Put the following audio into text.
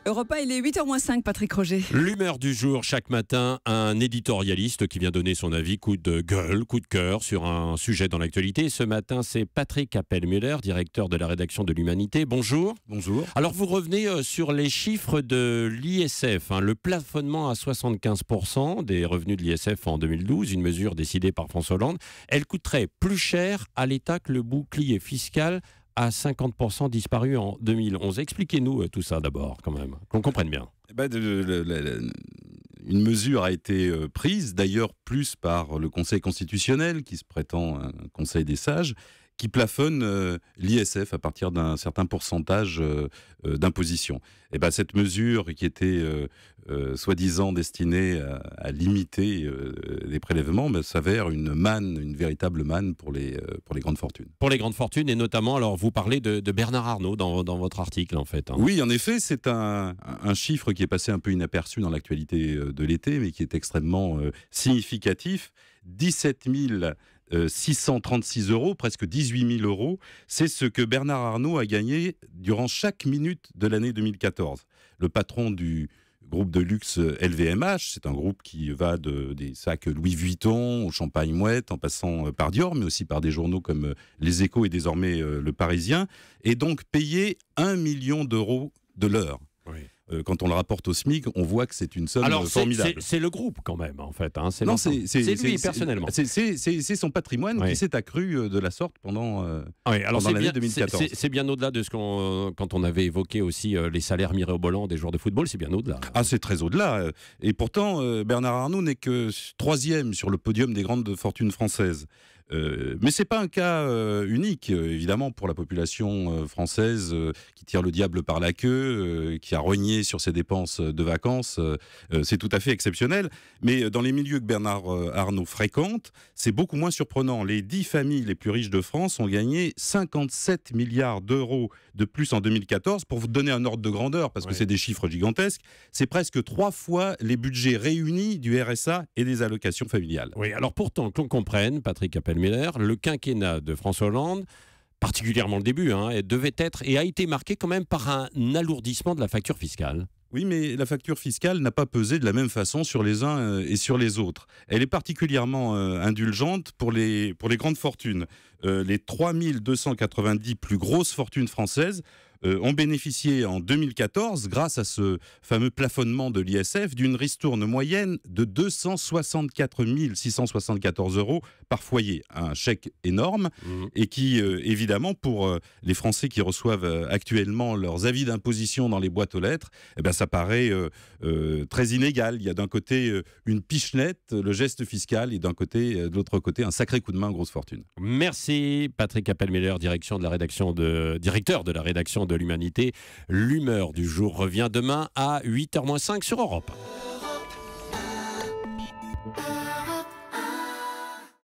Europe 1, il est 8h-5, Patrick Roger. L'humeur du jour, chaque matin, un éditorialiste qui vient donner son avis, coup de gueule, coup de cœur sur un sujet dans l'actualité. Ce matin, c'est Patrick Appelmüller, directeur de la rédaction de l'Humanité. Bonjour. Bonjour. Alors, vous revenez sur les chiffres de l'ISF, le plafonnement à 75% des revenus de l'ISF en 2012, une mesure décidée par François Hollande. Elle coûterait plus cher à l'État que le bouclier fiscal à 50% disparu en 2011. Expliquez-nous tout ça d'abord, quand même, qu'on comprenne bien. Une mesure a été prise, d'ailleurs plus par le Conseil constitutionnel, qui se prétend un conseil des sages, qui plafonne l'ISF à partir d'un certain pourcentage d'imposition. Et cette mesure qui était soi-disant destinée à limiter les prélèvements s'avère une véritable manne pour les grandes fortunes. Pour les grandes fortunes, et notamment, alors vous parlez de Bernard Arnault dans votre article, en fait. Oui, en effet, c'est un chiffre qui est passé un peu inaperçu dans l'actualité de l'été, mais qui est extrêmement significatif. 17 636 €, presque 18 000 €, c'est ce que Bernard Arnault a gagné durant chaque minute de l'année 2014. Le patron du groupe de luxe LVMH, c'est un groupe qui va des sacs Louis Vuitton au Champagne Mouette, en passant par Dior, mais aussi par des journaux comme Les Échos et désormais Le Parisien, et donc payé 1 million d'euros de l'heure. Oui. Quand on le rapporte au SMIC, on voit que c'est une somme formidable. C'est le groupe quand même, en fait. C'est lui personnellement. C'est son patrimoine qui s'est accru de la sorte pendant l'année 2014. C'est bien au-delà de ce quand on avait évoqué aussi les salaires mirobolants des joueurs de football, c'est bien au-delà. Ah, c'est très au-delà. Et pourtant, Bernard Arnault n'est que 3e sur le podium des grandes fortunes françaises. Mais c'est pas un cas unique, évidemment, pour la population française qui tire le diable par la queue, qui a rogné sur ses dépenses de vacances. C'est tout à fait exceptionnel. Mais dans les milieux que Bernard Arnault fréquente, c'est beaucoup moins surprenant. Les 10 familles les plus riches de France ont gagné 57 milliards d'euros de plus en 2014. Pour vous donner un ordre de grandeur, parce que c'est des chiffres gigantesques, c'est presque 3 fois les budgets réunis du RSA et des allocations familiales. Oui, alors pourtant, qu'on comprenne, Patrick Appelmüller, le quinquennat de François Hollande, particulièrement le début, devait être et a été marqué quand même par un alourdissement de la facture fiscale. Oui, mais la facture fiscale n'a pas pesé de la même façon sur les uns et sur les autres. Elle est particulièrement indulgente pour les grandes fortunes. Les 3290 plus grosses fortunes françaises ont bénéficié en 2014, grâce à ce fameux plafonnement de l'ISF, d'une ristourne moyenne de 264 674 € par foyer. Un chèque énorme et qui, évidemment, pour les Français qui reçoivent actuellement leurs avis d'imposition dans les boîtes aux lettres, ça paraît très inégal. Il y a d'un côté une pichenette, le geste fiscal, et de l'autre côté, un sacré coup de main, grosse fortune. Merci Patrick Appelmüller, directeur de la rédaction de l'Humanité. L'humeur du jour revient demain à 8h-5 sur Europe.